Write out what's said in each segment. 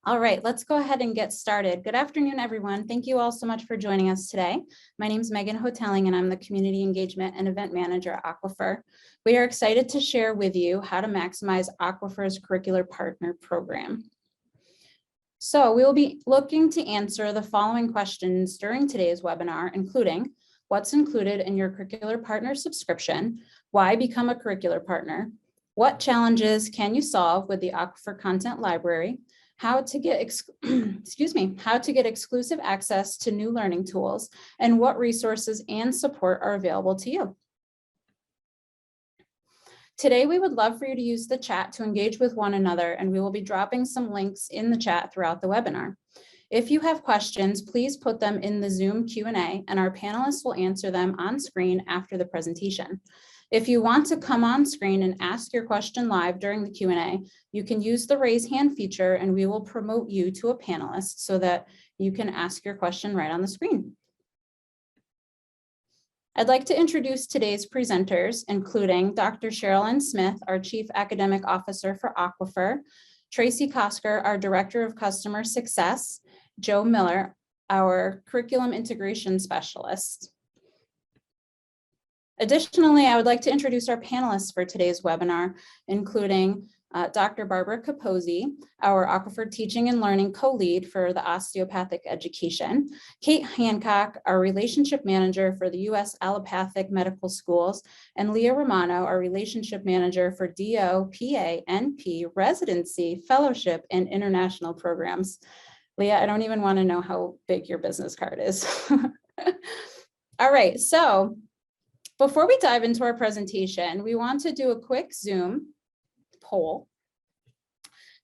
All right, let's go ahead and get started. Good afternoon, everyone. Thank you all so much for joining us today. My name is Megan Hotelling, and I'm the Community Engagement and Event Manager at Aquifer. We are excited to share with you how to maximize Aquifer's Curricular Partner Program. So we will be looking to answer the following questions during today's webinar, including what's included in your Curricular Partner Subscription, why become a Curricular Partner, what challenges can you solve with the Aquifer Content Library, how to get exclusive access to new learning tools, and what resources and support are available to you. Today, we would love for you to use the chat to engage with one another, and we will be dropping some links in the chat throughout the webinar. If you have questions, please put them in the Zoom Q&A, and our panelists will answer them on screen after the presentation. If you want to come on screen and ask your question live during the Q&A, you can use the raise hand feature and we will promote you to a panelist so that you can ask your question right on the screen. I'd like to introduce today's presenters, including Dr. Sherilyn Smith, our Chief Academic Officer for Aquifer, Tracy Kosker, our Director of Customer Success, Joe Miller, our Curriculum Integration Specialist. Additionally, I would like to introduce our panelists for today's webinar, including Dr. Barbara Capozzi, our Aquifer Teaching and Learning co-lead for the osteopathic education, Kate Hancock, our Relationship Manager for the U.S. Allopathic Medical Schools, and Leah Romano, our Relationship Manager for DO, PA, NP, Residency, Fellowship, and International Programs. Leah, I don't even want to know how big your business card is. All right, so before we dive into our presentation, we want to do a quick Zoom poll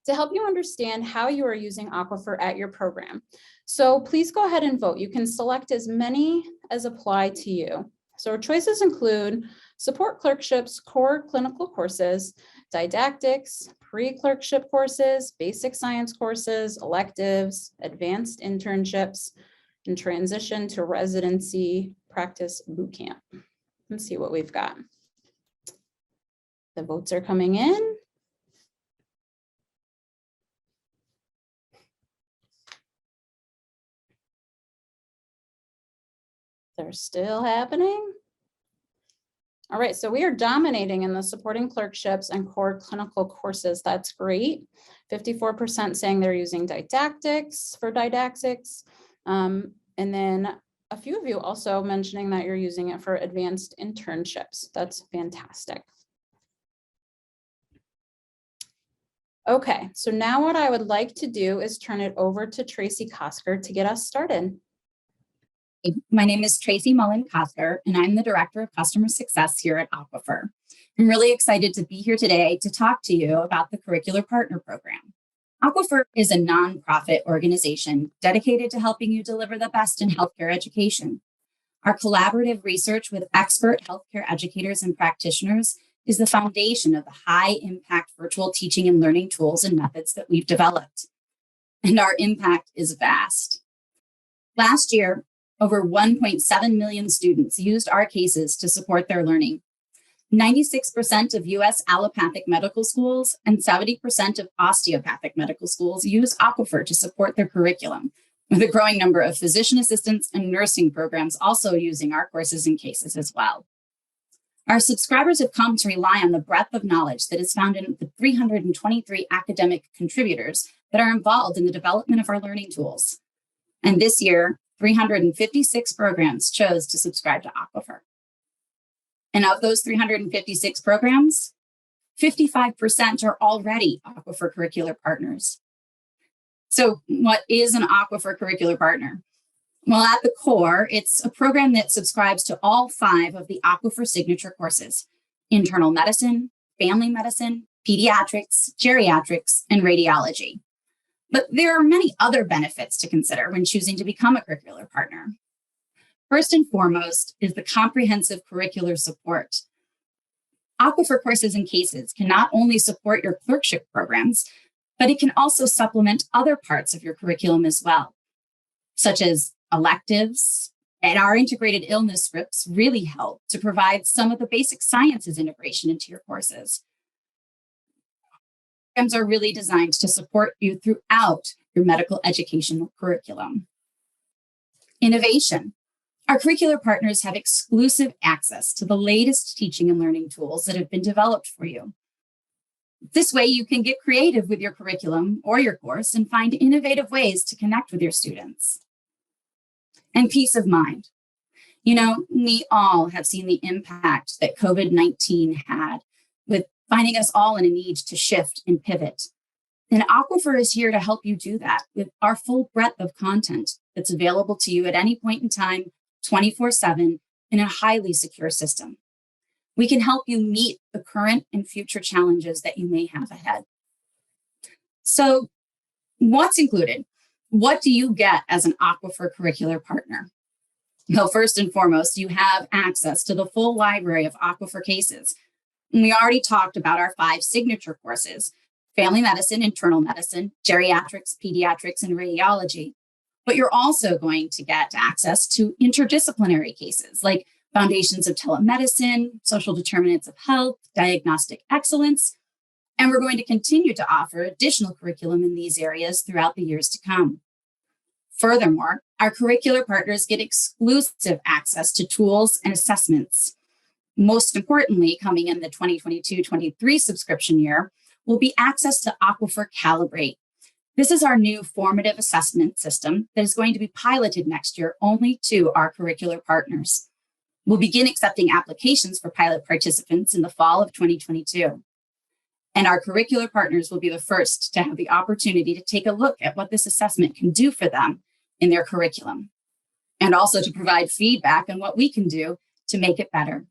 to help you understand how you are using Aquifer at your program. So please go ahead and vote. You can select as many as apply to you. So our choices include support clerkships, core clinical courses, didactics, pre-clerkship courses, basic science courses, electives, advanced internships, and transition to residency practice bootcamp. Let's see what we've got. The votes are coming in. They're still happening. All right, so we are dominating in the supporting clerkships and core clinical courses. That's great. 54% saying they're using didactics for didactics. And then a few of you also mentioning that you're using it for advanced internships. That's fantastic. Okay, so now what I would like to do is turn it over to Tracy Kosker to get us started. My name is Tracy Mullen-Kosker, and I'm the Director of Customer Success here at Aquifer. I'm really excited to be here today to talk to you about the Curricular Partner Program. Aquifer is a nonprofit organization dedicated to helping you deliver the best in healthcare education. Our collaborative research with expert healthcare educators and practitioners is the foundation of the high-impact virtual teaching and learning tools and methods that we've developed. And our impact is vast. Last year, over 1.7 million students used our cases to support their learning. 96% of U.S. allopathic medical schools and 70% of osteopathic medical schools use Aquifer to support their curriculum, with a growing number of physician assistants and nursing programs also using our courses and cases as well. Our subscribers have come to rely on the breadth of knowledge that is found in the 323 academic contributors that are involved in the development of our learning tools. And this year, 356 programs chose to subscribe to Aquifer. And of those 356 programs, 55% are already Aquifer Curricular Partners. So what is an Aquifer Curricular Partner? Well, at the core, it's a program that subscribes to all 5 of the Aquifer signature courses: internal medicine, family medicine, pediatrics, geriatrics, and radiology. But there are many other benefits to consider when choosing to become a curricular partner. First and foremost is the comprehensive curricular support. Aquifer courses and cases can not only support your clerkship programs, but it can also supplement other parts of your curriculum as well, such as electives, and our integrated illness scripts really help to provide some of the basic sciences integration into your courses. Programs are really designed to support you throughout your medical educational curriculum. Innovation. Our curricular partners have exclusive access to the latest teaching and learning tools that have been developed for you. This way, you can get creative with your curriculum or your course and find innovative ways to connect with your students. And peace of mind. You know, we all have seen the impact that COVID-19 had with finding us all in a need to shift and pivot. And Aquifer is here to help you do that with our full breadth of content that's available to you at any point in time, 24/7, in a highly secure system. We can help you meet the current and future challenges that you may have ahead. So, what's included? What do you get as an Aquifer curricular partner? Well, first and foremost, you have access to the full library of Aquifer cases. And we already talked about our 5 signature courses: family medicine, internal medicine, geriatrics, pediatrics, and radiology. But you're also going to get access to interdisciplinary cases like foundations of telemedicine, social determinants of health, diagnostic excellence. And we're going to continue to offer additional curriculum in these areas throughout the years to come. Furthermore, our curricular partners get exclusive access to tools and assessments. Most importantly, coming in the 2022-23 subscription year, will be access to Aquifer Calibrate. This is our new formative assessment system that is going to be piloted next year only to our curricular partners. We'll begin accepting applications for pilot participants in the fall of 2022. And our curricular partners will be the first to have the opportunity to take a look at what this assessment can do for them in their curriculum, and also to provide feedback on what we can do to make it better.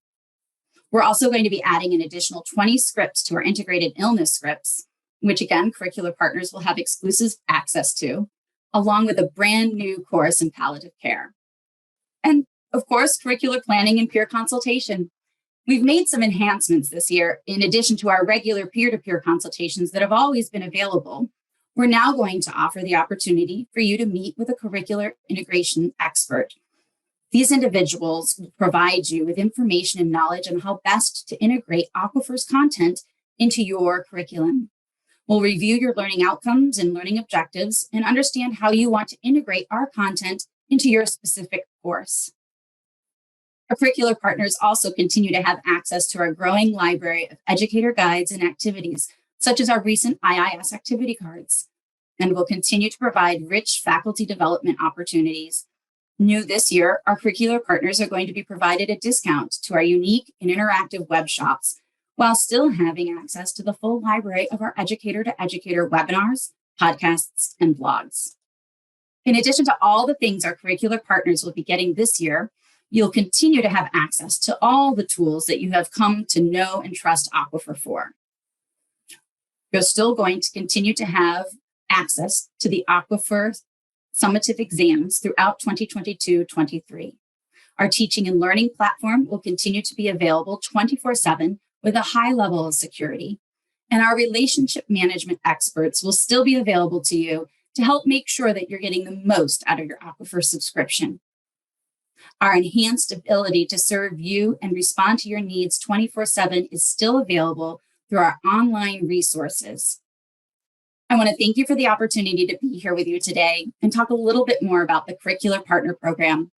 We're also going to be adding an additional 20 scripts to our integrated illness scripts, which again, curricular partners will have exclusive access to, along with a brand new course in palliative care. And of course, curricular planning and peer consultation. We've made some enhancements this year. In addition to our regular peer-to-peer consultations that have always been available, we're now going to offer the opportunity for you to meet with a curricular integration expert. These individuals will provide you with information and knowledge on how best to integrate Aquifer's content into your curriculum. We'll review your learning outcomes and learning objectives and understand how you want to integrate our content into your specific course. Our curricular partners also continue to have access to our growing library of educator guides and activities, such as our recent IIS activity cards, and will continue to provide rich faculty development opportunities. New this year, our curricular partners are going to be provided a discount to our unique and interactive web shops, while still having access to the full library of our educator-to-educator webinars, podcasts, and blogs. In addition to all the things our curricular partners will be getting this year, you'll continue to have access to all the tools that you have come to know and trust Aquifer for. You're still going to continue to have access to the Aquifer summative exams throughout 2022-23. Our teaching and learning platform will continue to be available 24/7 with a high level of security. And our relationship management experts will still be available to you to help make sure that you're getting the most out of your Aquifer subscription. Our enhanced ability to serve you and respond to your needs 24/7 is still available through our online resources. I want to thank you for the opportunity to be here with you today and talk a little bit more about the Curricular Partner Program.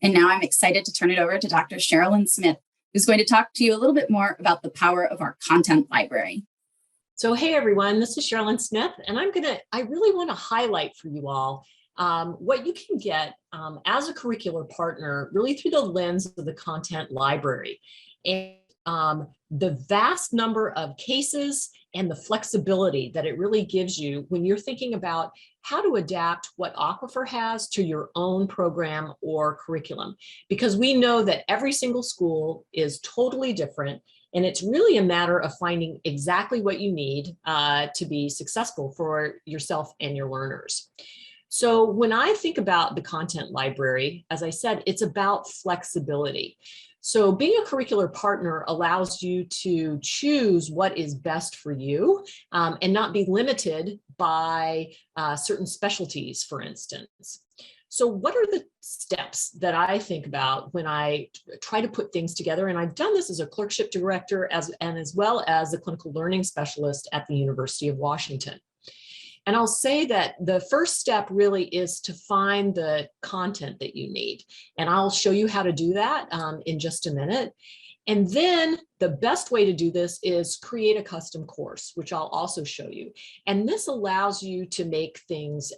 And now I'm excited to turn it over to Dr. Sherilyn Smith, who's going to talk to you a little bit more about the power of our content library. So, hey everyone, this is Sherilyn Smith, and I really want to highlight for you all what you can get as a curricular partner, really through the lens of the content library. And the vast number of cases and the flexibility that it really gives you when you're thinking about how to adapt what Aquifer has to your own program or curriculum. Because we know that every single school is totally different, and it's really a matter of finding exactly what you need to be successful for yourself and your learners. So when I think about the content library, as I said, it's about flexibility. So being a curricular partner allows you to choose what is best for you and not be limited by certain specialties, for instance. So what are the steps that I think about when I try to put things together? And I've done this as a clerkship director as well as a clinical learning specialist at the University of Washington. And I'll say that the first step really is to find the content that you need. And I'll show you how to do that in just a minute. And then the best way to do this is create a custom course, which I'll also show you. And this allows you to make things,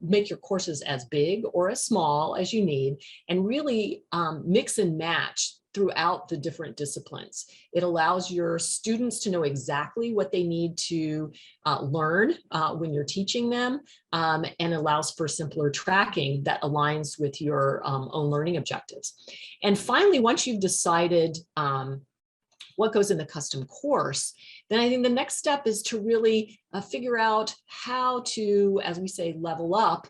make your courses as big or as small as you need, and really mix and match throughout the different disciplines. It allows your students to know exactly what they need to learn when you're teaching them, and allows for simpler tracking that aligns with your own learning objectives. And finally, once you've decided what goes in the custom course, then I think the next step is to really figure out how to, as we say, level up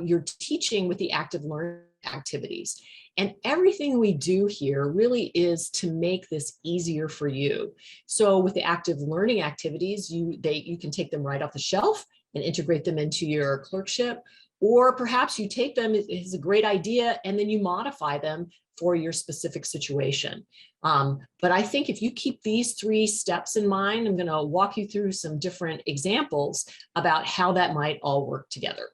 your teaching with the active learning activities. And everything we do here really is to make this easier for you. So with the active learning activities, you can take them right off the shelf and integrate them into your clerkship, or perhaps you take them, it's a great idea, and then you modify them for your specific situation. But I think if you keep these 3 steps in mind, I'm going to walk you through some different examples about how that might all work together.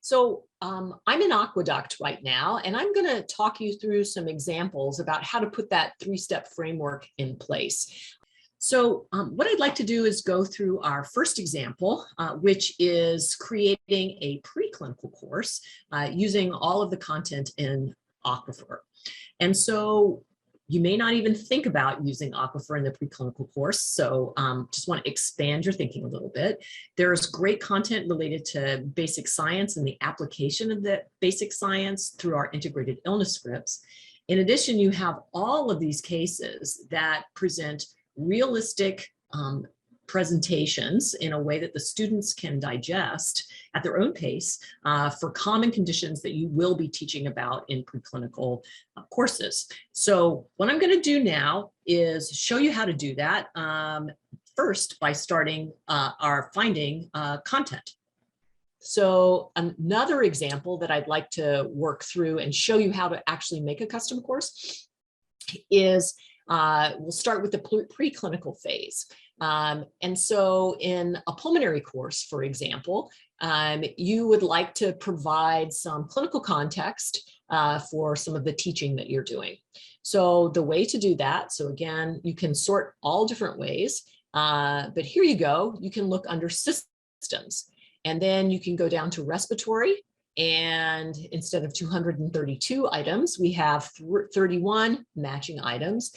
So I'm in Aqueduct right now, and I'm going to talk you through some examples about how to put that 3-step framework in place. So what I'd like to do is go through our first example, which is creating a preclinical course using all of the content in Aquifer. And so you may not even think about using Aquifer in the preclinical course. So just want to expand your thinking a little bit. There's great content related to basic science and the application of the basic science through our integrated illness scripts. In addition, you have all of these cases that present realistic presentations in a way that the students can digest at their own pace for common conditions that you will be teaching about in preclinical courses. So what I'm going to do now is show you how to do that first by starting our finding content. So another example that I'd like to work through and show you how to actually make a custom course is we'll start with the preclinical phase. And so in a pulmonary course, for example, you would like to provide some clinical context for some of the teaching that you're doing. So the way to do that, so again, you can sort all different ways, but here you go, you can look under systems, and then you can go down to respiratory. And instead of 232 items, we have 31 matching items.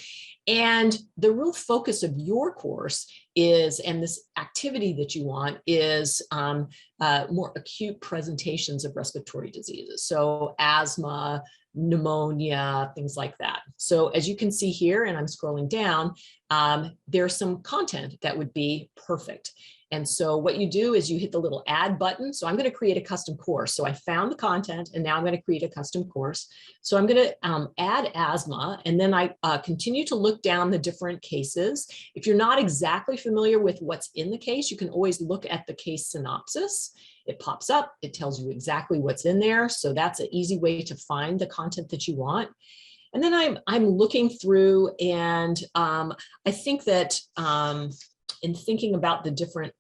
And the real focus of your course is, and this activity that you want is more acute presentations of respiratory diseases. So asthma, pneumonia, things like that. So as you can see here, and I'm scrolling down, there's some content that would be perfect. And so what you do is you hit the little add button. So I'm going to create a custom course. So I found the content, and now I'm going to create a custom course. So I'm going to add asthma, and then I continue to look down the different cases. If you're not exactly familiar with what's in the case, you can always look at the case synopsis. It pops up, it tells you exactly what's in there. So that's an easy way to find the content that you want. And then I'm looking through, and I think that in thinking about the different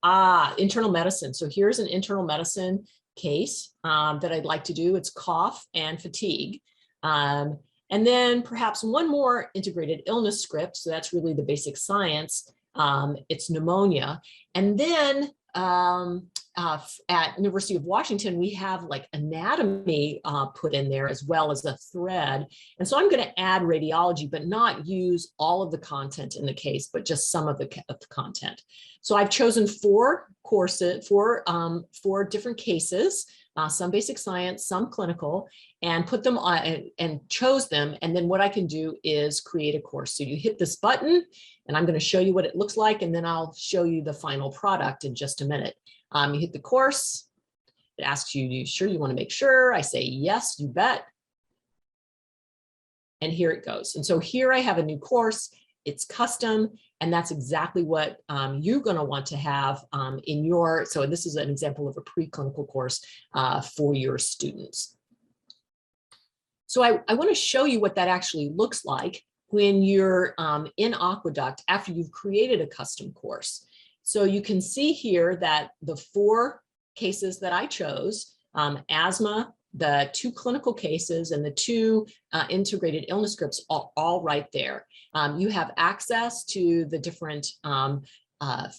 internal medicine. So here's an internal medicine case that I'd like to do. It's cough and fatigue. And then perhaps one more integrated illness script. So that's really the basic science. It's pneumonia. And then at University of Washington, we have like anatomy put in there as well as a thread. And so I'm going to add radiology, but not use all of the content in the case, but just some of the content. So I've chosen 4 courses, 4 different cases, some basic science, some clinical, and put them on and chose them. And then what I can do is create a course. So you hit this button, and I'm going to show you what it looks like, and then I'll show you the final product in just a minute. You hit the course, it asks you, you sure you want to make sure? I say, yes, you bet. And here it goes. And so here I have a new course, it's custom, and that's exactly what you're going to want to have in your, so this is an example of a preclinical course for your students. So I want to show you what that actually looks like when you're in Aqueduct after you've created a custom course. So you can see here that the 4 cases that I chose, asthma, the 2 clinical cases, and the 2 integrated illness scripts are all right there. You have access to the different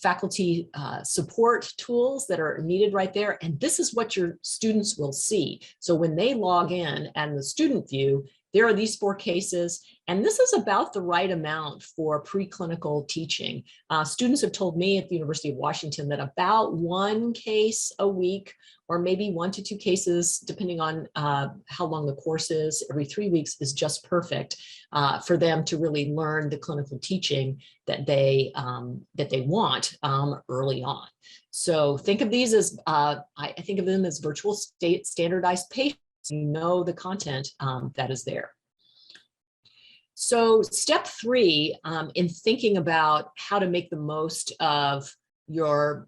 faculty support tools that are needed right there. And this is what your students will see. So when they log in and the student view, there are these 4 cases, and this is about the right amount for preclinical teaching. Students have told me at the University of Washington that about 1 case a week, or maybe 1 to 2 cases, depending on how long the course is, every 3 weeks is just perfect for them to really learn the clinical teaching that they want early on. So think of these as, I think of them as virtual standardized patients. You know the content that is there. So step 3 in thinking about how to make the most of your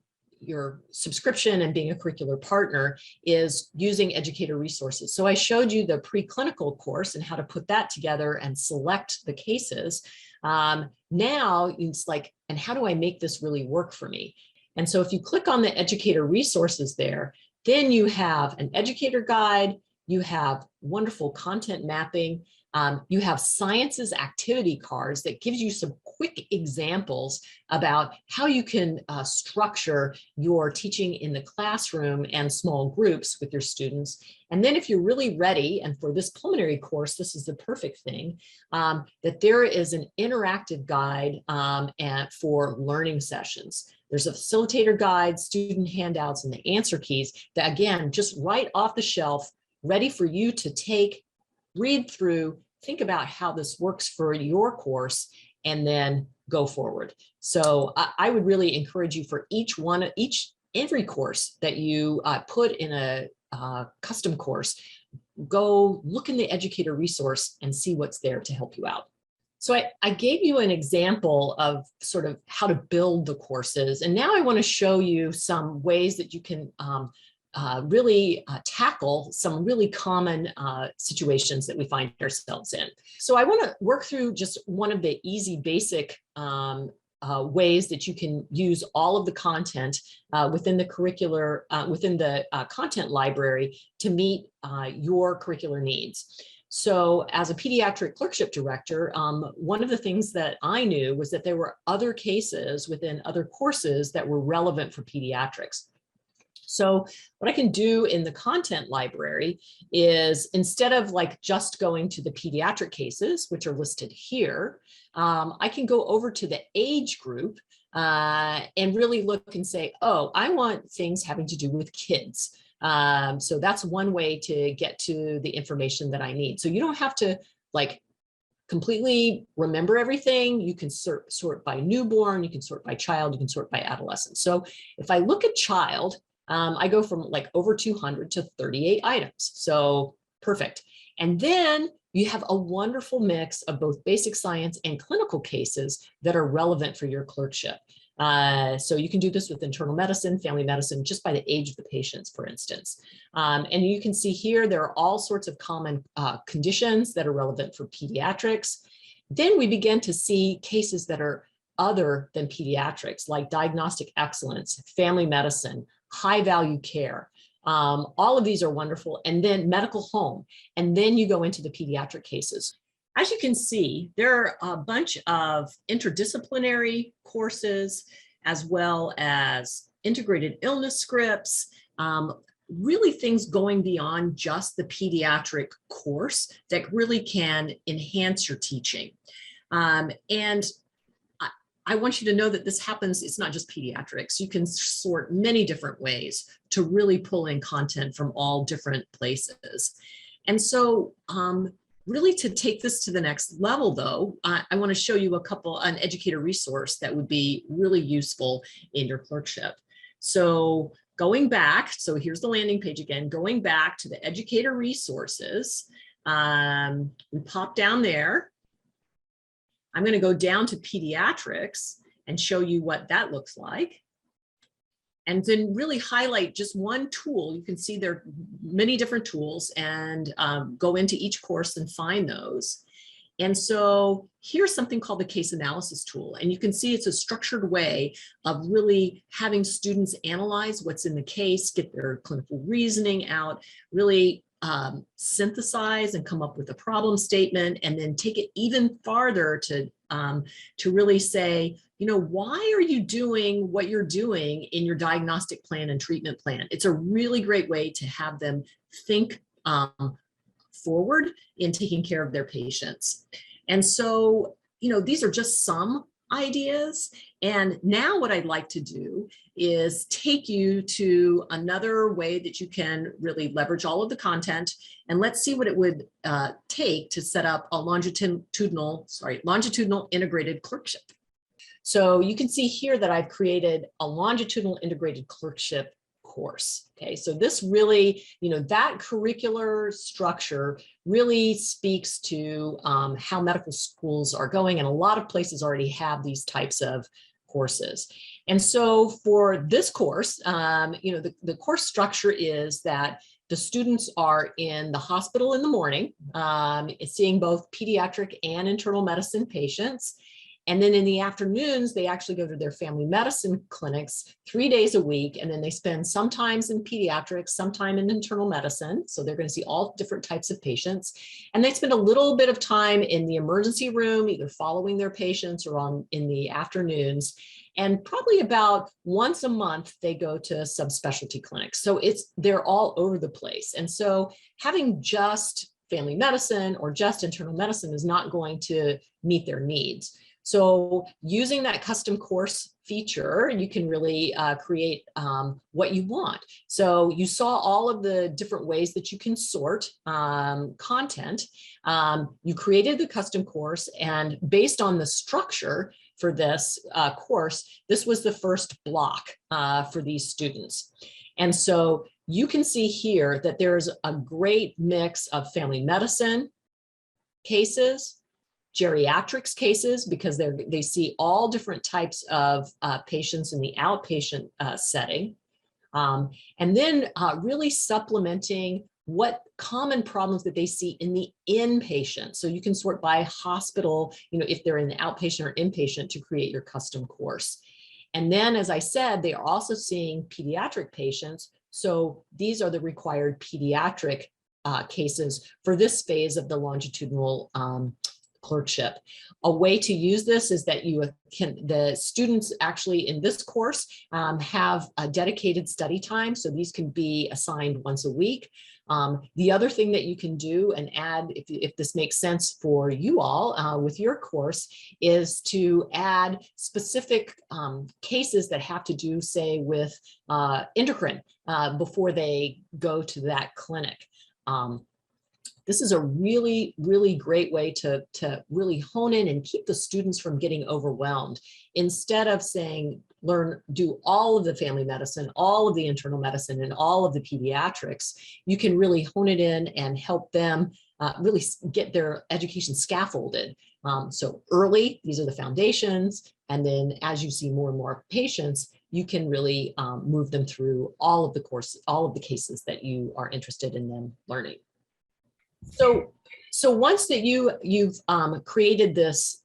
subscription and being a curricular partner is using educator resources. So I showed you the preclinical course and how to put that together and select the cases. Now it's like, and how do I make this really work for me? And so if you click on the educator resources there, then you have an educator guide, you have wonderful content mapping, you have sciences activity cards that gives you some quick examples about how you can structure your teaching in the classroom and small groups with your students. And then if you're really ready, and for this pulmonary course, this is the perfect thing, that there is an interactive guide for learning sessions. There's a facilitator guide, student handouts, and the answer keys that, again, just right off the shelf, ready for you to take, read through, think about how this works for your course, and then go forward. So I would really encourage you for every course that you put in a custom course, go look in the educator resource and see what's there to help you out. So I gave you an example of sort of how to build the courses, and now I want to show you some ways that you can really tackle some really common situations that we find ourselves in. So I want to work through just one of the easy basic ways that you can use all of the content within the curricular, within the content library to meet your curricular needs. So as a pediatric clerkship director, one of the things that I knew was that there were other cases within other courses that were relevant for pediatrics. So what I can do in the content library is, instead of like just going to the pediatric cases, which are listed here, I can go over to the age group and really look and say, oh, I want things having to do with kids. So that's one way to get to the information that I need. So you don't have to like completely remember everything. You can sort by newborn, you can sort by child, you can sort by adolescent. So if I look at child, I go from like over 200 to 38 items. So perfect. And then you have a wonderful mix of both basic science and clinical cases that are relevant for your clerkship. So you can do this with internal medicine, family medicine, just by the age of the patients, for instance. And you can see here, there are all sorts of common conditions that are relevant for pediatrics. Then we begin to see cases that are other than pediatrics, like diagnostic excellence, family medicine, high value care. All of these are wonderful. And then medical home. And then you go into the pediatric cases. As you can see, there are a bunch of interdisciplinary courses, as well as integrated illness scripts, really things going beyond just the pediatric course that really can enhance your teaching. And I want you to know that this happens, it's not just pediatrics. You can sort many different ways to really pull in content from all different places. And so really to take this to the next level though, I want to show you an educator resource that would be really useful in your clerkship. So going back, so here's the landing page again, going back to the educator resources, we pop down there. I'm going to go down to pediatrics and show you what that looks like. And then really highlight just one tool. You can see there are many different tools, and go into each course and find those. And so here's something called the case analysis tool. And you can see it's a structured way of really having students analyze what's in the case, get their clinical reasoning out, really synthesize and come up with a problem statement, and then take it even farther to really say, you know, why are you doing what you're doing in your diagnostic plan and treatment plan? It's a really great way to have them think forward in taking care of their patients. And so, you know, these are just some ideas. And now what I'd like to do is take you to another way that you can really leverage all of the content. And let's see what it would take to set up a longitudinal integrated clerkship. So you can see here that I've created a longitudinal integrated clerkship course. Okay, so this really, you know, that curricular structure really speaks to how medical schools are going, and a lot of places already have these types of courses. And so for this course, you know, the course structure is that the students are in the hospital in the morning, seeing both pediatric and internal medicine patients. And then in the afternoons, they actually go to their family medicine clinics 3 days a week. And then they spend sometimes in pediatrics, sometime in internal medicine. So they're going to see all different types of patients. And they spend a little bit of time in the emergency room, either following their patients or in the afternoons. And probably about once a month, they go to subspecialty clinics. So they're all over the place. And so having just family medicine or just internal medicine is not going to meet their needs. So using that custom course feature, you can really create what you want. So you saw all of the different ways that you can sort content. You created the custom course, and based on the structure for this course, this was the first block for these students. And so you can see here that there's a great mix of family medicine cases, geriatrics cases, because they see all different types of patients in the outpatient setting. And then really supplementing what common problems that they see in the inpatient. So you can sort by hospital, you know, if they're in the outpatient or inpatient, to create your custom course. And then, as I said, they are also seeing pediatric patients. So these are the required pediatric cases for this phase of the longitudinal clerkship. A way to use this is that the students actually in this course have a dedicated study time. So these can be assigned once a week. The other thing that you can do and add, if this makes sense for you all with your course, is to add specific cases that have to do, say, with endocrine before they go to that clinic. This is a really, really great way to really hone in and keep the students from getting overwhelmed. Instead of saying, do all of the family medicine, all of the internal medicine, and all of the pediatrics, you can really hone it in and help them really get their education scaffolded. So early, these are the foundations. And then as you see more and more patients, you can really move them through all of the courses, all of the cases that you are interested in them learning. So once that you've created this,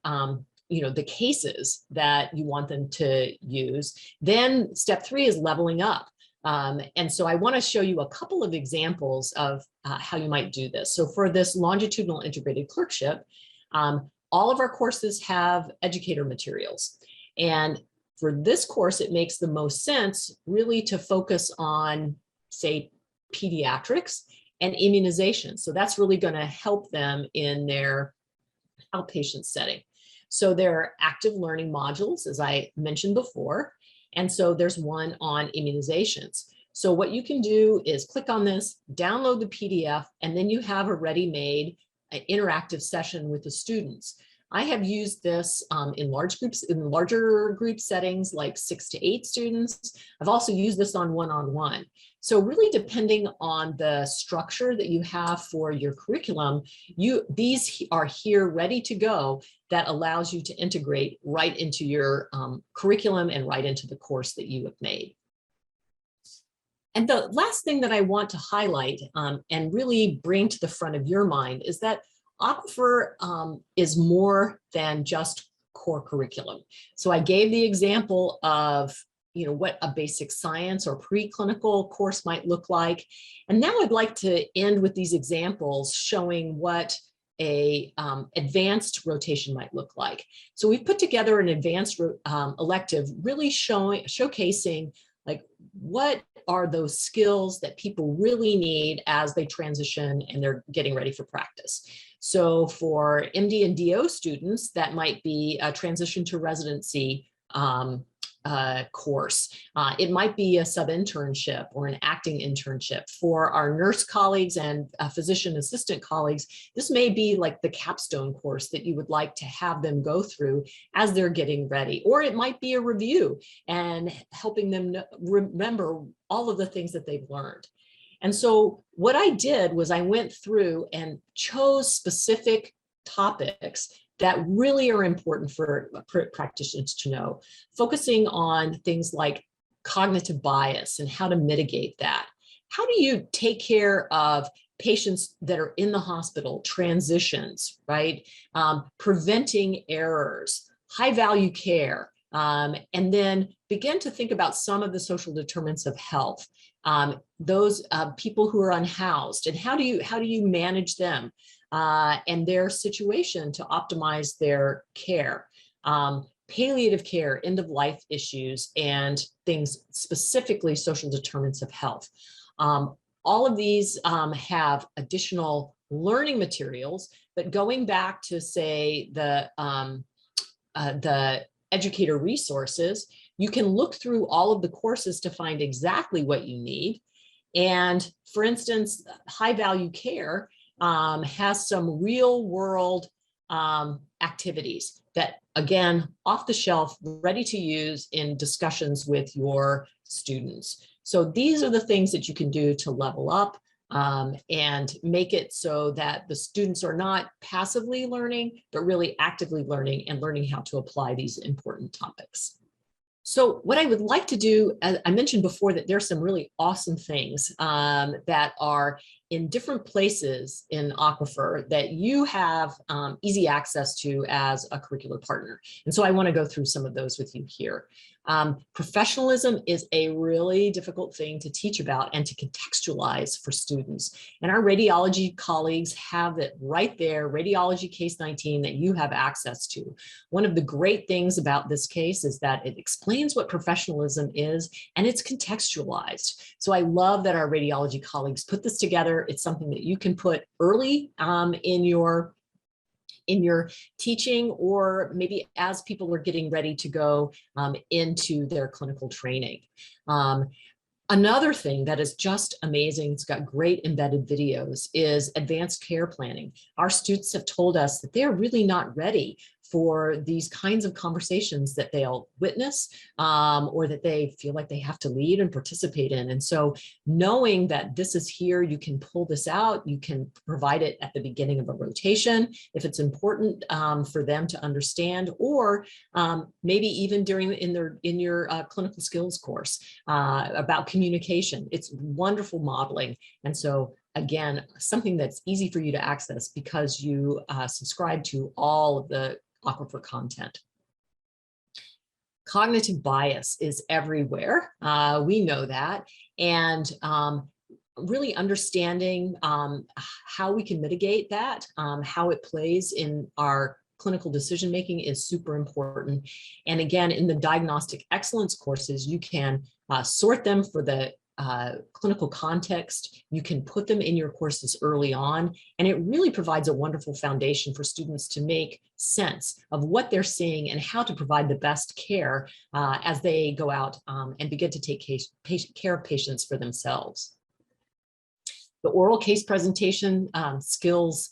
you know, the cases that you want them to use, then step 3 is leveling up. And so I want to show you a couple of examples of how you might do this. So for this longitudinal integrated clerkship, all of our courses have educator materials. And for this course, it makes the most sense really to focus on, say, pediatrics and immunization. So that's really going to help them in their outpatient setting. So there are active learning modules, as I mentioned before. And so there's one on immunizations. So what you can do is click on this, download the PDF, and then you have a ready-made interactive session with the students. I have used this in large groups, in larger group settings like 6 to 8 students. I've also used this on one-on-one. So really depending on the structure that you have for your curriculum, these are here ready to go that allows you to integrate right into your curriculum and right into the course that you have made. And the last thing that I want to highlight and really bring to the front of your mind is that Aquifer is more than just core curriculum. So I gave the example of what a basic science or preclinical course might look like. And now I'd like to end with these examples showing what a advanced rotation might look like. So we've put together an advanced elective really showcasing like what are those skills that people really need as they transition and they're getting ready for practice. So for MD and DO students, that might be a transition to residency course. It might be a sub-internship or an acting internship. For our nurse colleagues and physician assistant colleagues, this may be like the capstone course that you would like to have them go through as they're getting ready. Or it might be a review and helping them remember all of the things that they've learned. And so what I did was I went through and chose specific topics that really are important for practitioners to know, focusing on things like cognitive bias and how to mitigate that. How do you take care of patients that are in the hospital, transitions, right? Preventing errors, high value care, and then begin to think about some of the social determinants of health. Those people who are unhoused, and how do you manage them and their situation to optimize their care. Palliative care, end of life issues, and things specifically social determinants of health. All of these have additional learning materials, but going back to say the educator resources, you can look through all of the courses to find exactly what you need. And for instance, high value care has some real world activities that, again, off the shelf, ready to use in discussions with your students. So these are the things that you can do to level up and make it so that the students are not passively learning, but really actively learning and learning how to apply these important topics. So what I would like to do, as I mentioned before, that there's some really awesome things that are in different places in Aquifer that you have easy access to as a curricular partner. And so I want to go through some of those with you here. Professionalism is a really difficult thing to teach about and to contextualize for students. And our radiology colleagues have it right there, Radiology Case 19, that you have access to. One of the great things about this case is that it explains what professionalism is and it's contextualized. So I love that our radiology colleagues put this together. It's something that you can put early in your teaching, or maybe as people are getting ready to go into their clinical training. Another thing that is just amazing, it's got great embedded videos, is advanced care planning. Our students have told us that they're really not ready for these kinds of conversations that they'll witness or that they feel like they have to lead and participate in. And so knowing that this is here, you can pull this out, you can provide it at the beginning of a rotation if it's important for them to understand, or maybe even in your clinical skills course about communication. It's wonderful modeling. And so again, something that's easy for you to access because you subscribe to all of the Aquifer content. Cognitive bias is everywhere. We know that. And really understanding how we can mitigate that, how it plays in our clinical decision-making is super important. And again, in the diagnostic excellence courses, you can sort them for the clinical context. You can put them in your courses early on, and it really provides a wonderful foundation for students to make sense of what they're seeing and how to provide the best care as they go out and begin to take care of patients for themselves. The oral case presentation skills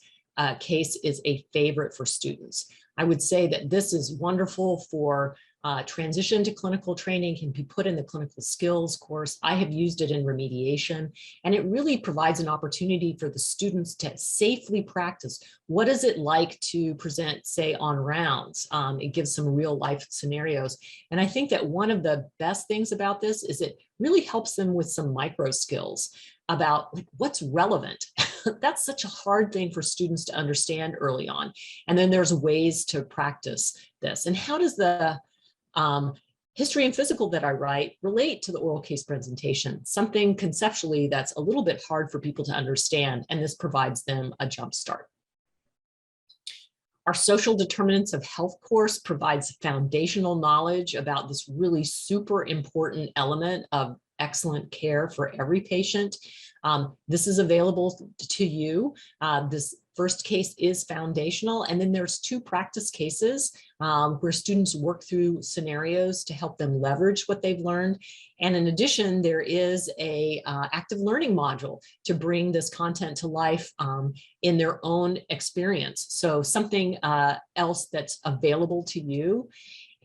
case is a favorite for students. I would say that this is wonderful for transition to clinical training, can be put in the clinical skills course. I have used it in remediation, and it really provides an opportunity for the students to safely practice. What is it like to present, say, on rounds? It gives some real life scenarios. And I think that one of the best things about this is it really helps them with some micro skills about like what's relevant. That's such a hard thing for students to understand early on. And then there's ways to practice this. And how does the history and physical that I write relate to the oral case presentation? Something conceptually that's a little bit hard for people to understand, and this provides them a jump start. Our social determinants of health course provides foundational knowledge about this really super important element of excellent care for every patient. This is available to you. This first case is foundational, and then there's 2 practice cases where students work through scenarios to help them leverage what they've learned. And in addition, there is a active learning module to bring this content to life in their own experience. So something else that's available to you,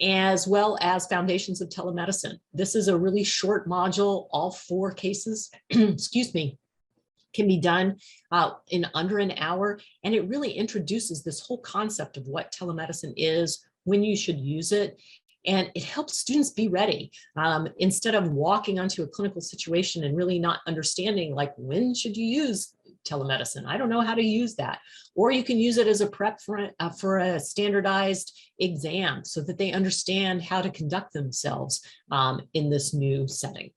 as well as Foundations of Telemedicine. This is a really short module. All 4 cases, excuse me, can be done in under an hour. And it really introduces this whole concept of what telemedicine is, when you should use it. And it helps students be ready instead of walking onto a clinical situation and really not understanding, like, when should you use telemedicine? I don't know how to use that. Or you can use it as a prep for a standardized exam so that they understand how to conduct themselves in this new setting.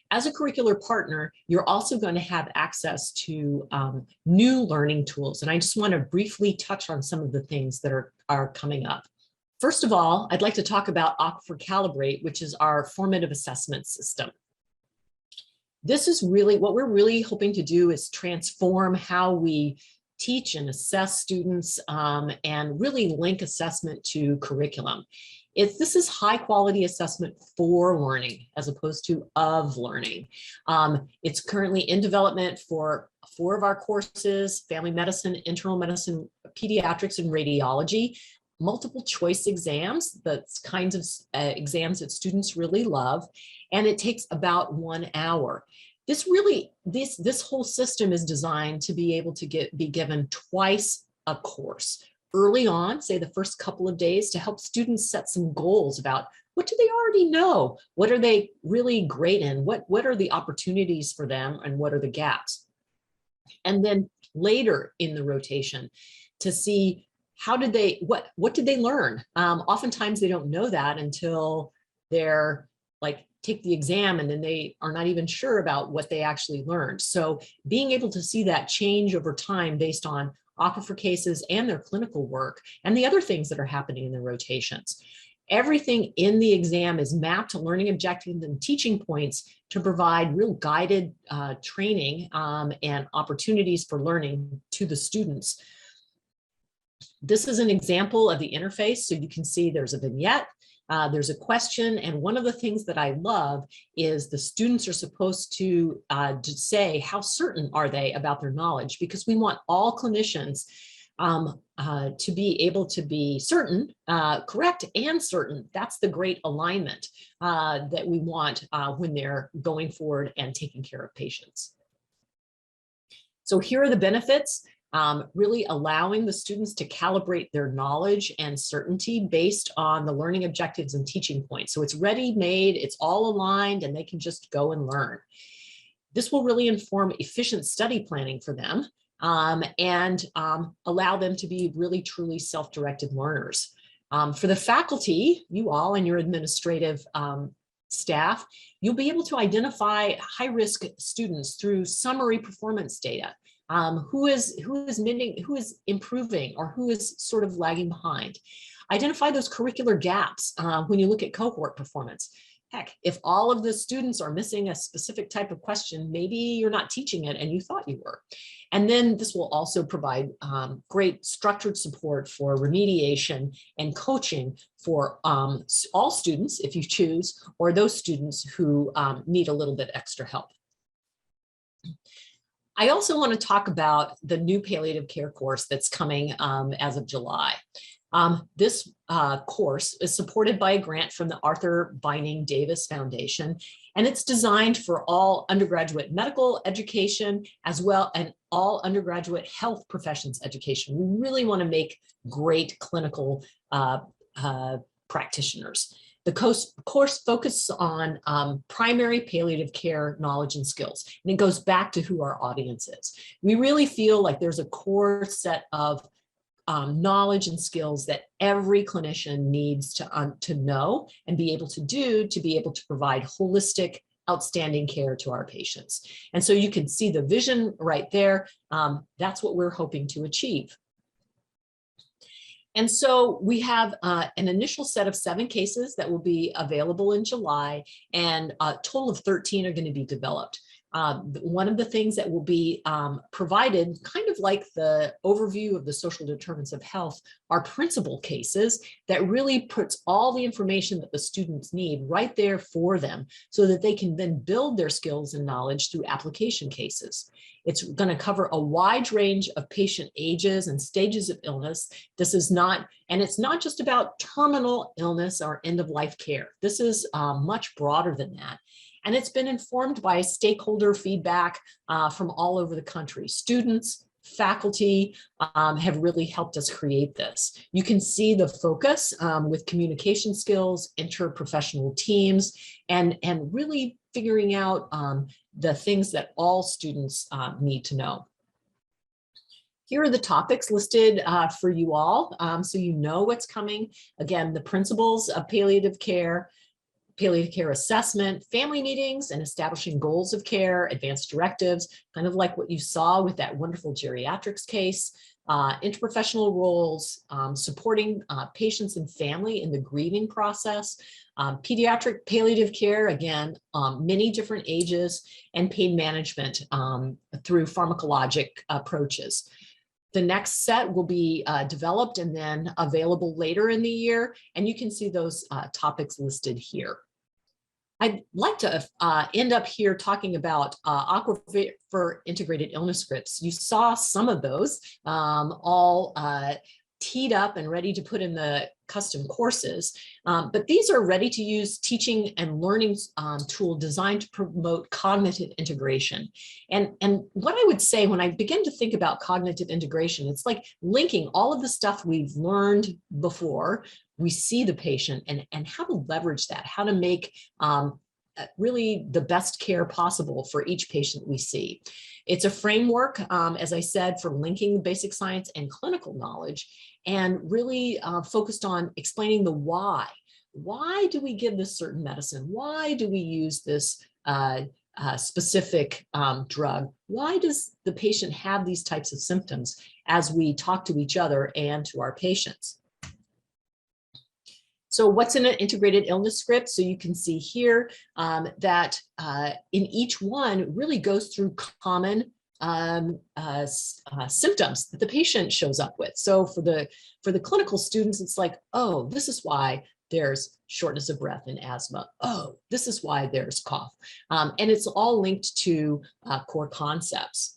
As a curricular partner, you're also going to have access to new learning tools. And I just want to briefly touch on some of the things that are coming up. First of all, I'd like to talk about Aquifer Calibrate, which is our formative assessment system. This is really what we're really hoping to do, is transform how we teach and assess students and really link assessment to curriculum. This is high quality assessment for learning as opposed to of learning. It's currently in development for 4 of our courses: family medicine, internal medicine, pediatrics, and radiology. Multiple choice exams, that's kinds of exams that students really love, and it takes about 1 hour. This whole system is designed to be able to be given twice a course. Early on, say the first couple of days, to help students set some goals about what do they already know, what are they really great in, what are the opportunities for them, and what are the gaps. And then later in the rotation to see what did they learn. Oftentimes they don't know that until they're like take the exam, and then they are not even sure about what they actually learned. So being able to see that change over time based on Aquifer cases and their clinical work and the other things that are happening in the rotations. Everything in the exam is mapped to learning objectives and teaching points to provide real guided training and opportunities for learning to the students. This is an example of the interface. So you can see there's a vignette, there's a question, and one of the things that I love is the students are supposed to say how certain are they about their knowledge, because we want all clinicians to be able to be certain, correct and certain. That's the great alignment that we want when they're going forward and taking care of patients. So here are the benefits. Really allowing the students to calibrate their knowledge and certainty based on the learning objectives and teaching points. So it's ready-made, it's all aligned, and they can just go and learn. This will really inform efficient study planning for them and allow them to be really truly self-directed learners. For the faculty, you all and your administrative staff, you'll be able to identify high-risk students through summary performance data. Who is improving or who is sort of lagging behind. Identify those curricular gaps when you look at cohort performance. Heck, if all of the students are missing a specific type of question, maybe you're not teaching it and you thought you were. And then this will also provide great structured support for remediation and coaching for all students, if you choose, or those students who need a little bit extra help. I also want to talk about the new palliative care course that's coming as of July. This course is supported by a grant from the Arthur Vining Davis Foundation, and it's designed for all undergraduate medical education as well and all undergraduate health professions education. We really want to make great clinical practitioners. The course focuses on primary palliative care knowledge and skills, and it goes back to who our audience is. We really feel like there's a core set of knowledge and skills that every clinician needs to know and be able to do to be able to provide holistic, outstanding care to our patients. And so you can see the vision right there. That's what we're hoping to achieve. And so we have an initial set of 7 cases that will be available in July, and a total of 13 are going to be developed. One of the things that will be provided, kind of like the overview of the social determinants of health, are principal cases that really puts all the information that the students need right there for them so that they can then build their skills and knowledge through application cases. It's going to cover a wide range of patient ages and stages of illness. This is not, and it's not just about terminal illness or end of life care. This is much broader than that. And it's been informed by stakeholder feedback from all over the country. Students, faculty have really helped us create this. You can see the focus with communication skills, interprofessional teams, and really figuring out the things that all students need to know. Here are the topics listed for you all, so you know what's coming. Again, the principles of palliative care assessment, family meetings, and establishing goals of care, advanced directives, kind of like what you saw with that wonderful geriatrics case, interprofessional roles, supporting patients and family in the grieving process, pediatric palliative care, again, many different ages, and pain management through pharmacologic approaches. The next set will be developed and then available later in the year, and you can see those topics listed here. I'd like to end up here talking about Aquifer integrated illness scripts. You saw some of those all teed up and ready to put in the custom courses, but these are ready to use teaching and learning tool designed to promote cognitive integration. And what I would say when I begin to think about cognitive integration, it's like linking all of the stuff we've learned before we see the patient and how to leverage that, how to make really the best care possible for each patient we see. It's a framework, as I said, for linking basic science and clinical knowledge, and really focused on explaining the why. Why do we give this certain medicine? Why do we use this specific drug? Why does the patient have these types of symptoms as we talk to each other and to our patients? So what's in an integrated illness script? So you can see here that in each one really goes through common symptoms that the patient shows up with. So for the clinical students, it's like, oh, this is why there's shortness of breath and asthma. Oh, this is why there's cough. And it's all linked to core concepts.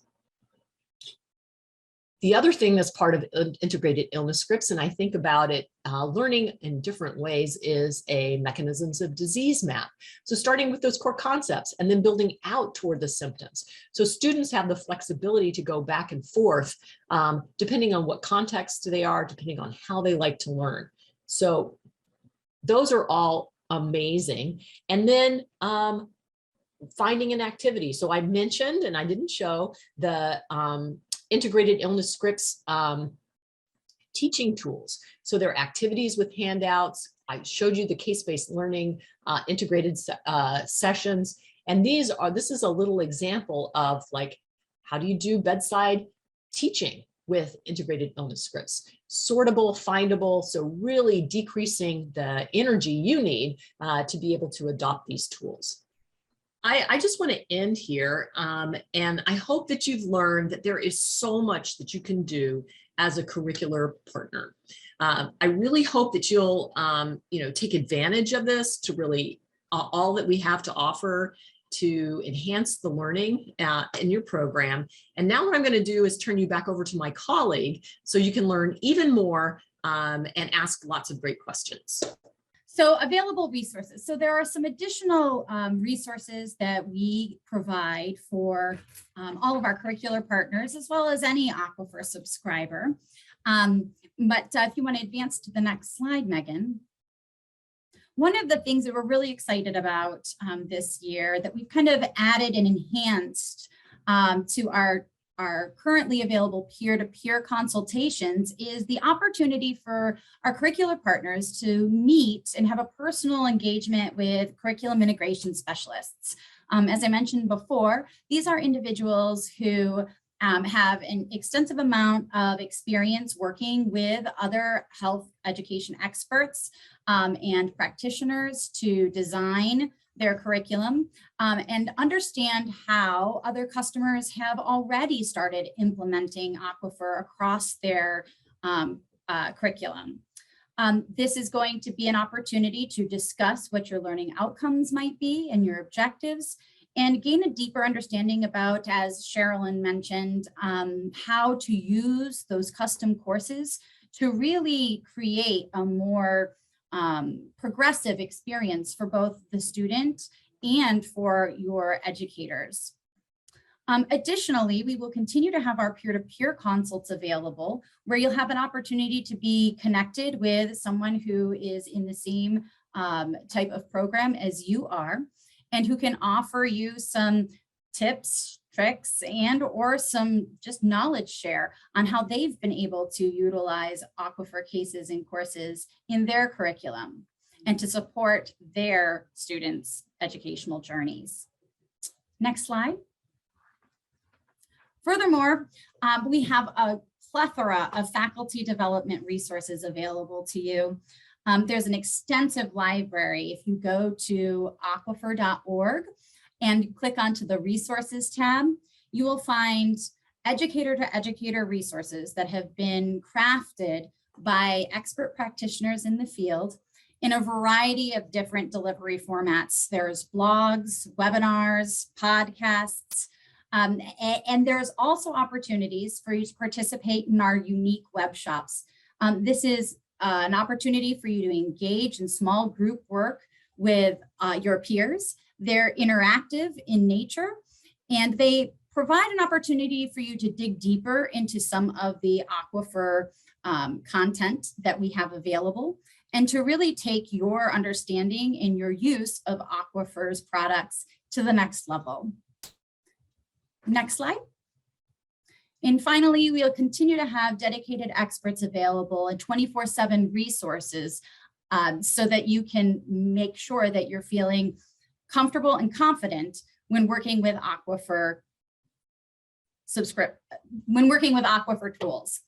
The other thing that's part of integrated illness scripts, and I think about it learning in different ways, is a mechanisms of disease map. So starting with those core concepts and then building out toward the symptoms. So students have the flexibility to go back and forth depending on what context they are, depending on how they like to learn. So those are all amazing. And then finding an activity. So I mentioned, and I didn't show, the integrated illness scripts teaching tools. So there are activities with handouts. I showed you the case-based learning integrated sessions. And this is a little example of like, how do you do bedside teaching with integrated illness scripts? Sortable, findable, so really decreasing the energy you need to be able to adopt these tools. I just want to end here, and I hope that you've learned that there is so much that you can do as a curricular partner. I really hope that you'll take advantage of this to really all that we have to offer. to enhance the learning in your program. And now what I'm going to do is turn you back over to my colleague so you can learn even more and ask lots of great questions. So available resources. So there are some additional resources that we provide for all of our curricular partners, as well as any Aquifer subscriber. But if you want to advance to the next slide, Megan. One of the things that we're really excited about this year that we've kind of added and enhanced to our currently available peer-to-peer consultations is the opportunity for our curricular partners to meet and have a personal engagement with curriculum integration specialists. As I mentioned before, these are individuals who have an extensive amount of experience working with other health education experts and practitioners to design their curriculum and understand how other customers have already started implementing Aquifer across their curriculum. This is going to be an opportunity to discuss what your learning outcomes might be and your objectives, and gain a deeper understanding about, as Sherilyn mentioned, how to use those custom courses to really create a more progressive experience for both the student and for your educators. Additionally, we will continue to have our peer-to-peer consults available, where you'll have an opportunity to be connected with someone who is in the same type of program as you are, and who can offer you some tips, tricks, and or some just knowledge share on how they've been able to utilize Aquifer cases and courses in their curriculum and to support their students' educational journeys. Next slide. Furthermore, we have a plethora of faculty development resources available to you. There's an extensive library. If you go to aquifer.org and click onto the resources tab, you will find educator-to-educator resources that have been crafted by expert practitioners in the field in a variety of different delivery formats. There's blogs, webinars, podcasts, and there's also opportunities for you to participate in our unique web shops. This is an opportunity for you to engage in small group work with your peers. They're interactive in nature, and they provide an opportunity for you to dig deeper into some of the Aquifer content that we have available, and to really take your understanding and your use of Aquifer's products to the next level. Next slide. And finally, we'll continue to have dedicated experts available and 24/7 resources so that you can make sure that you're feeling comfortable and confident when working with Aquifer tools.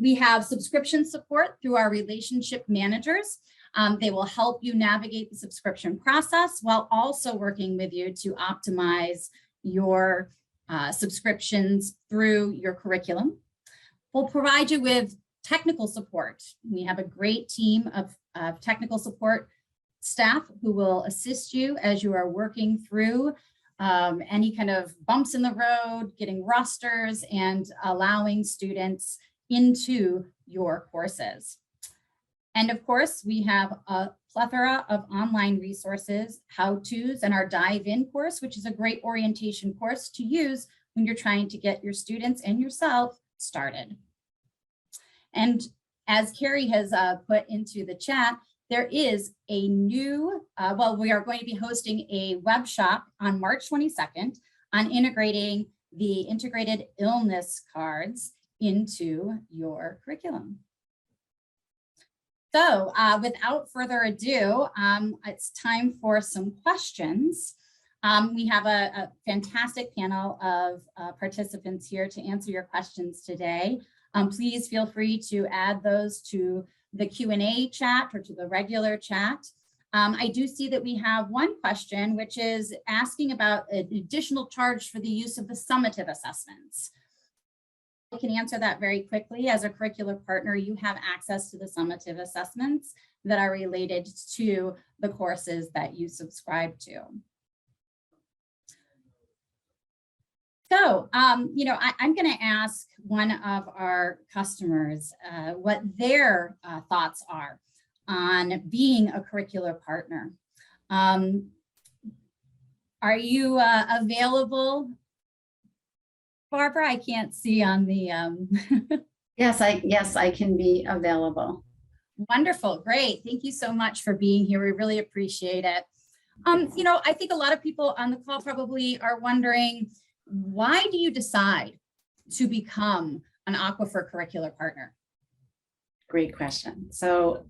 We have subscription support through our relationship managers. They will help you navigate the subscription process while also working with you to optimize your subscriptions through your curriculum. We'll provide you with technical support. We have a great team of technical support staff who will assist you as you are working through any kind of bumps in the road, getting rosters, and allowing students into your courses. And of course, we have a plethora of online resources, how-tos, and our Dive In course, which is a great orientation course to use when you're trying to get your students and yourself started. And as Carrie has put into the chat, there is a new, we are going to be hosting a web shop on March 22nd on integrating the integrated illness cards into your curriculum. So without further ado, it's time for some questions. We have a fantastic panel of participants here to answer your questions today. Please feel free to add those to the Q&A chat or to the regular chat. I do see that we have one question, which is asking about an additional charge for the use of the summative assessments. I can answer that very quickly. As a curricular partner, you have access to the summative assessments that are related to the courses that you subscribe to. So, I'm going to ask one of our customers what their thoughts are on being a curricular partner. Are you available, Barbara? I can't see on the. Yes, I can be available. Wonderful, great. Thank you so much for being here. We really appreciate it. I think a lot of people on the call probably are wondering, why do you decide to become an Aquifer curricular partner? Great question. So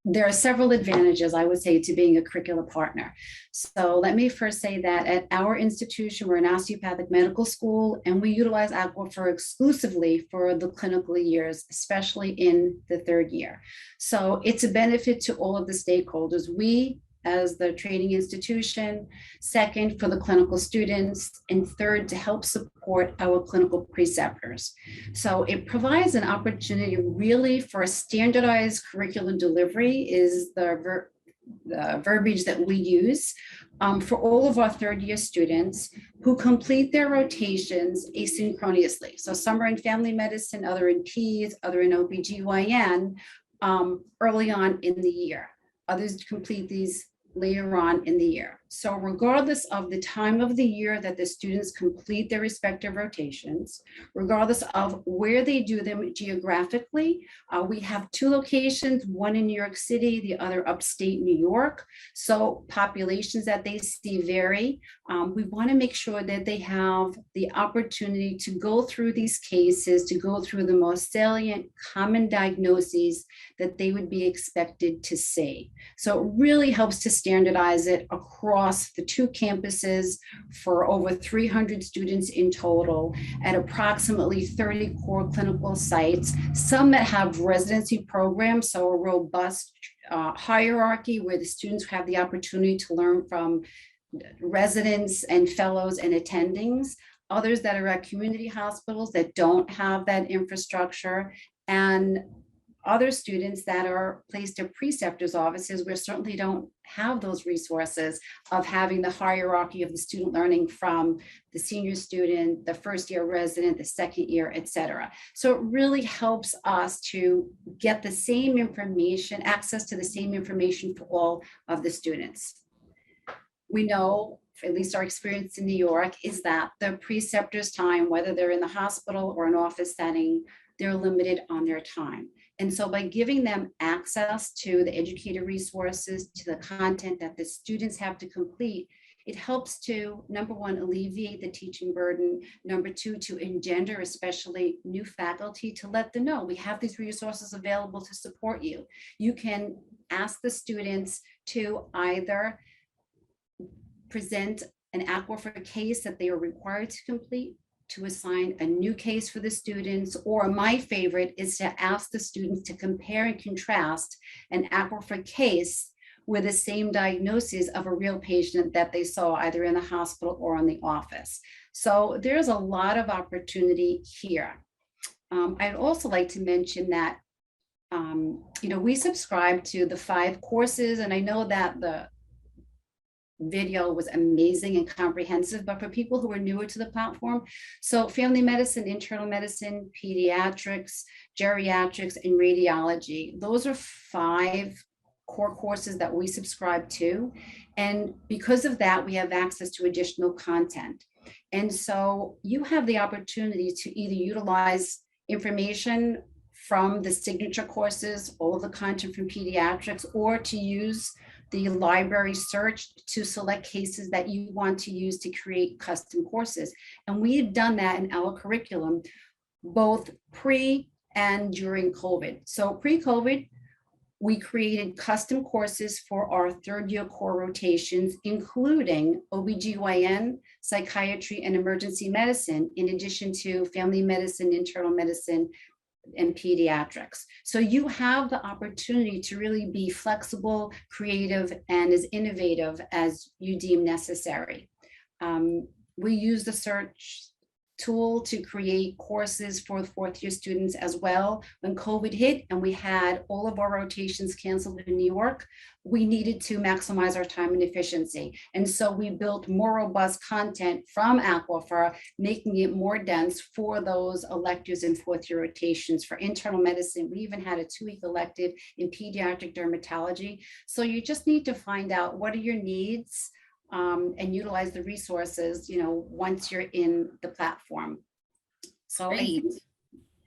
there are several advantages, I would say, to being a curricular partner. So let me first say that at our institution, we're an osteopathic medical school, and we utilize Aquifer exclusively for the clinical years, especially in the third year. So it's a benefit to all of the stakeholders. We, as the training institution, second, for the clinical students, and third, to help support our clinical preceptors. So it provides an opportunity really for a standardized curriculum delivery is the verbiage that we use for all of our third year students who complete their rotations asynchronously. So some are in family medicine, other in peds, other in OBGYN early on in the year. Others complete these later on in the year. So regardless of the time of the year that the students complete their respective rotations, regardless of where they do them geographically, we have two locations, one in New York City, the other upstate New York. So populations that they see vary. We want to make sure that they have the opportunity to go through these cases, to go through the most salient common diagnoses that they would be expected to see. So it really helps to standardize it across the two campuses for over 300 students in total at approximately 30 core clinical sites, some that have residency programs, so a robust hierarchy where the students have the opportunity to learn from residents and fellows and attendings, others that are at community hospitals that don't have that infrastructure, and other students that are placed in preceptors' offices where certainly don't have those resources of having the hierarchy of the student learning from the senior student, the first year resident, the second year, et cetera. So it really helps us to get the same information, access to the same information for all of the students. We know, at least our experience in New York, is that the preceptor's time, whether they're in the hospital or an office setting, they're limited on their time. And so by giving them access to the educator resources, to the content that the students have to complete, it helps to, number one, alleviate the teaching burden. Number two, to engender, especially new faculty, to let them know we have these resources available to support you. You can ask the students to either present an Aquifer case that they are required to complete, to assign a new case for the students, or my favorite is to ask the students to compare and contrast an Aquifer case with the same diagnosis of a real patient that they saw either in the hospital or in the office. So there's a lot of opportunity here. I'd also like to mention that we subscribe to the 5 courses, and I know that the video was amazing and comprehensive, but for people who are newer to the platform, so family medicine, internal medicine, pediatrics, geriatrics, and radiology, those are 5 core courses that we subscribe to. And because of that, we have access to additional content. And so you have the opportunity to either utilize information from the signature courses, all of the content from pediatrics, or to use the library search to select cases that you want to use to create custom courses. And we've done that in our curriculum, both pre and during COVID. So pre-COVID, we created custom courses for our third year core rotations, including OBGYN, psychiatry, and emergency medicine, in addition to family medicine, internal medicine, and pediatrics. So you have the opportunity to really be flexible, creative, and as innovative as you deem necessary. We use the search tool to create courses for fourth year students as well. When COVID hit and we had all of our rotations canceled in New York, we needed to maximize our time and efficiency. And so we built more robust content from Aquifer, making it more dense for those electives and fourth year rotations. For internal medicine, we even had a 2-week elective in pediatric dermatology. So you just need to find out what are your needs, and utilize the resources, once you're in the platform. So I think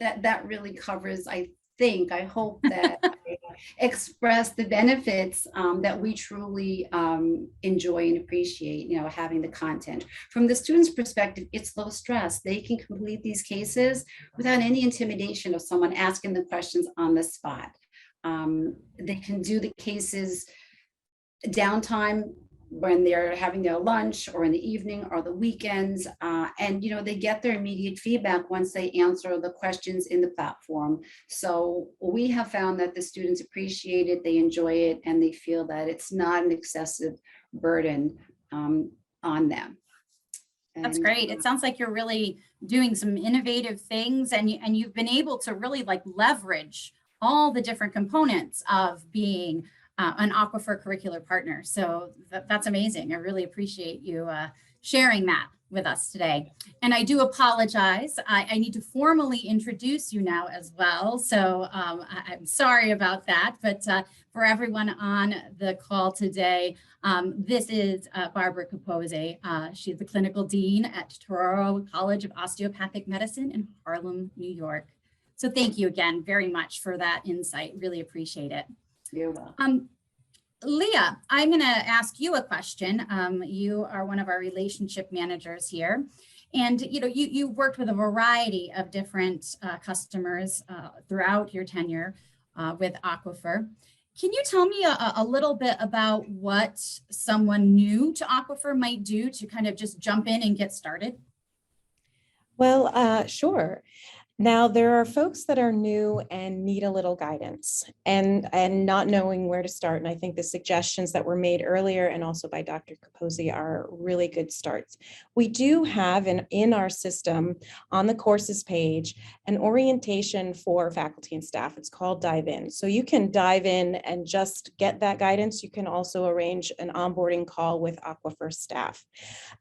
that really covers, I hope that I express the benefits that we truly enjoy and appreciate, having the content. From the student's perspective, it's low stress. They can complete these cases without any intimidation of someone asking the questions on the spot. They can do the cases downtime when they're having their lunch or in the evening or the weekends. And, they get their immediate feedback once they answer the questions in the platform. So we have found that the students appreciate it, they enjoy it, and they feel that it's not an excessive burden on them. That's great. It sounds like you're really doing some innovative things, and you've been able to really leverage all the different components of being an Aquifer curricular partner. So that's amazing. I really appreciate you sharing that with us today. And I do apologize. I need to formally introduce you now as well. So I'm sorry about that. But for everyone on the call today, this is Barbara Capozzi. She's the clinical dean at Tororo College of Osteopathic Medicine in Harlem, New York. So thank you again very much for that insight. Really appreciate it. You're welcome. Leah, I'm going to ask you a question. You are one of our relationship managers here, and you worked with a variety of different customers throughout your tenure with Aquifer. Can you tell me a little bit about what someone new to Aquifer might do to kind of just jump in and get started? Well, sure. Now, there are folks that are new and need a little guidance and not knowing where to start. And I think the suggestions that were made earlier and also by Dr. Capozzi are really good starts. We do have in our system on the courses page an orientation for faculty and staff. It's called Dive In. So you can dive in and just get that guidance. You can also arrange an onboarding call with Aquifer staff,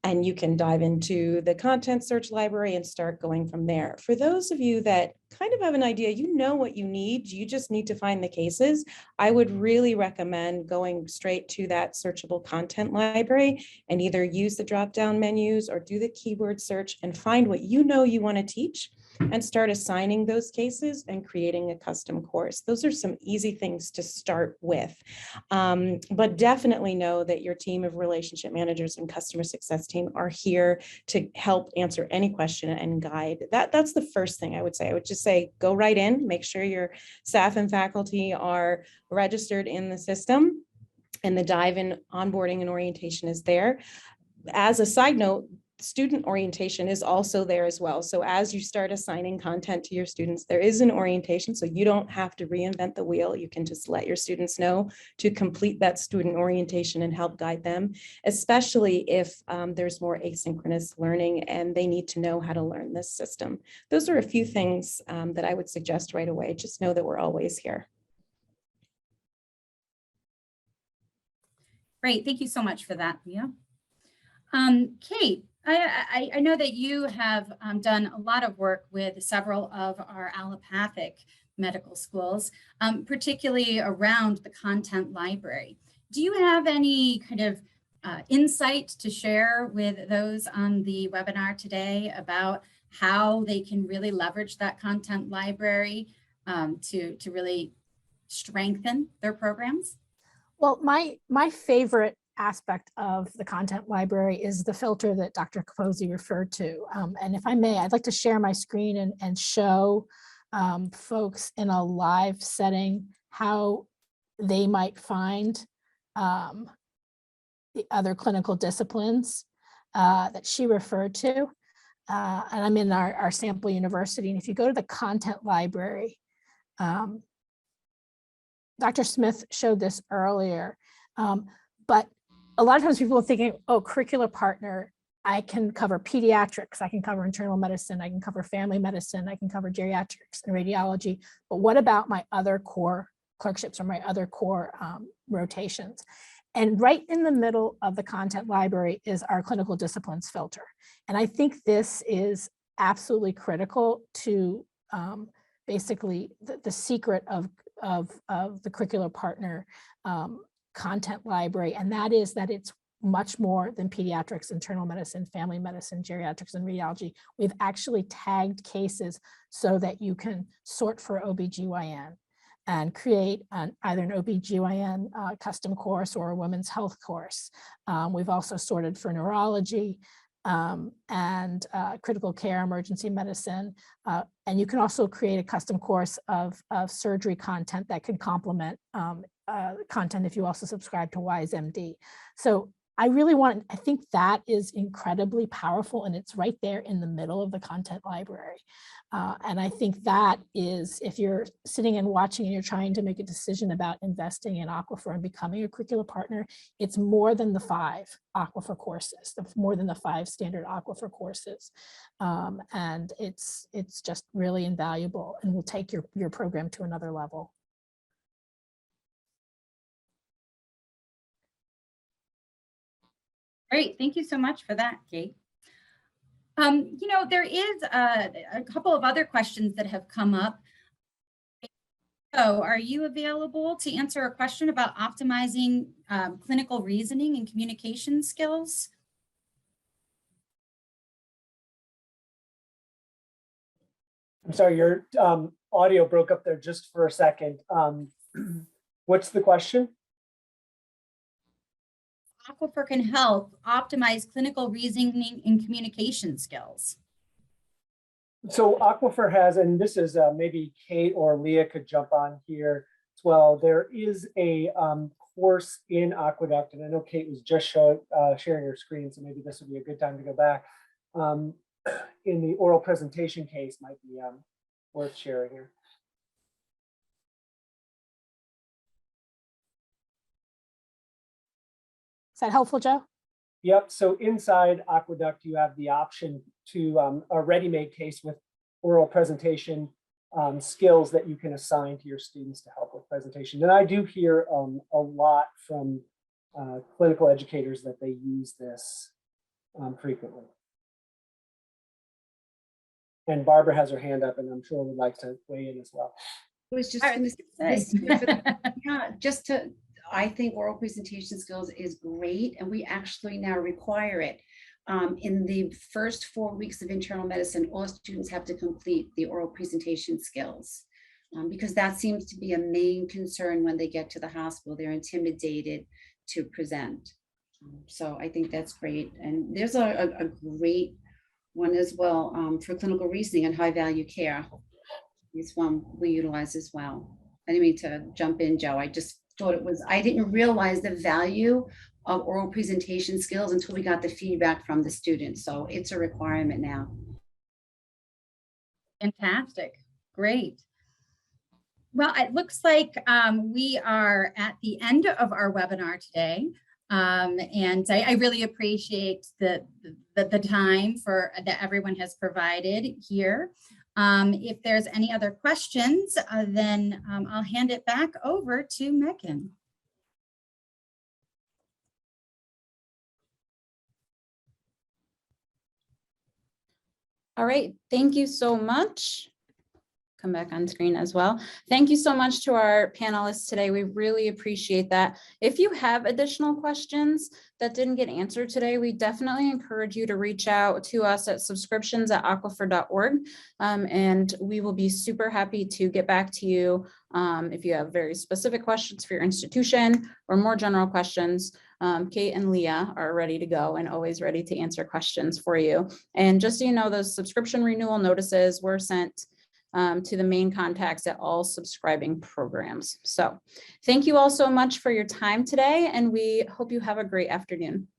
and you can dive into the content search library and start going from there. For those of you that kind of have an idea, what you need, you just need to find the cases. I would really recommend going straight to that searchable content library and either use the drop-down menus or do the keyword search and find what you want to teach and start assigning those cases and creating a custom course. Those are some easy things to start with. But definitely know that your team of relationship managers and customer success team are here to help answer any question and guide. That's the first thing I would say. I would just say, go right in, make sure your staff and faculty are registered in the system, and the dive in onboarding and orientation is there. As a side note, student orientation is also there as well. So as you start assigning content to your students, there is an orientation, so you don't have to reinvent the wheel. You can just let your students know to complete that student orientation and help guide them, especially if there's more asynchronous learning and they need to know how to learn this system. Those are a few things that I would suggest right away. Just know that we're always here. Great, thank you so much for that, Leah. Kate, I know that you have done a lot of work with several of our allopathic medical schools, particularly around the content library. Do you have any kind of insight to share with those on the webinar today about how they can really leverage that content library to really strengthen their programs? Well, my favorite aspect of the content library is the filter that Dr. Capozzi referred to. And if I may, I'd like to share my screen and show folks in a live setting how they might find the other clinical disciplines that she referred to. And I'm in our sample university. And if you go to the content library, Dr. Smith showed this earlier, but a lot of times people are thinking, oh, curricular partner I can cover pediatrics, I can cover internal medicine, I can cover family medicine, I can cover geriatrics and radiology, but what about my other core clerkships or my other core rotations? And right in the middle of the content library is our clinical disciplines filter. And I think this is absolutely critical to basically the secret of the curricular partner content library, and that is that it's much more than pediatrics, internal medicine, family medicine, geriatrics, and radiology. We've actually tagged cases so that you can sort for OBGYN and create either an OBGYN custom course or a women's health course. We've also sorted for neurology and critical care, emergency medicine. And you can also create a custom course of surgery content that can complement content if you also subscribe to WiseMD. So I think that is incredibly powerful, and it's right there in the middle of the content library. And I think that is, if you're sitting and watching and you're trying to make a decision about investing in Aquifer and becoming a curricular partner, it's more than the 5 Aquifer courses, more than the 5 standard Aquifer courses. And it's just really invaluable and will take your program to another level. Great, thank you so much for that, Kate. You know, there is a couple of other questions that have come up. So are you available to answer a question about optimizing clinical reasoning and communication skills? I'm sorry, your audio broke up there just for a second. What's the question? Aquifer can help optimize clinical reasoning and communication skills. So Aquifer has, and this is maybe Kate or Leah could jump on here as well. There is a course in Aqueduct, and I know Kate was just sharing her screen, so maybe this would be a good time to go back. In the oral presentation case might be worth sharing here. Is that helpful, Joe? Yep. So inside Aqueduct, you have the option to a ready-made case with oral presentation skills that you can assign to your students to help with presentation. And I do hear a lot from clinical educators that they use this frequently. And Barbara has her hand up, and I'm sure would like to weigh in as well. I was just going to say, yeah, I think oral presentation skills is great, and we actually now require it. In the first 4 weeks of internal medicine, all students have to complete the oral presentation skills because that seems to be a main concern when they get to the hospital. They're intimidated to present. So I think that's great. And there's a great one as well for clinical reasoning and high value care. This one we utilize as well. I didn't mean to jump in, Joe. I just thought I didn't realize the value of oral presentation skills until we got the feedback from the students. So it's a requirement now. Fantastic, great. Well, it looks like we are at the end of our webinar today. And I really appreciate the time that everyone has provided here. If there's any other questions, then I'll hand it back over to Megan. All right, thank you so much. Come back on screen as well. Thank you so much to our panelists today. We really appreciate that. If you have additional questions that didn't get answered today, we definitely encourage you to reach out to us at subscriptions@aquifer.org, and we will be super happy to get back to you if you have very specific questions for your institution or more general questions. Kate and Leah are ready to go and always ready to answer questions for you. And just so you know, those subscription renewal notices were sent to the main contacts at all subscribing programs. So thank you all so much for your time today, and we hope you have a great afternoon.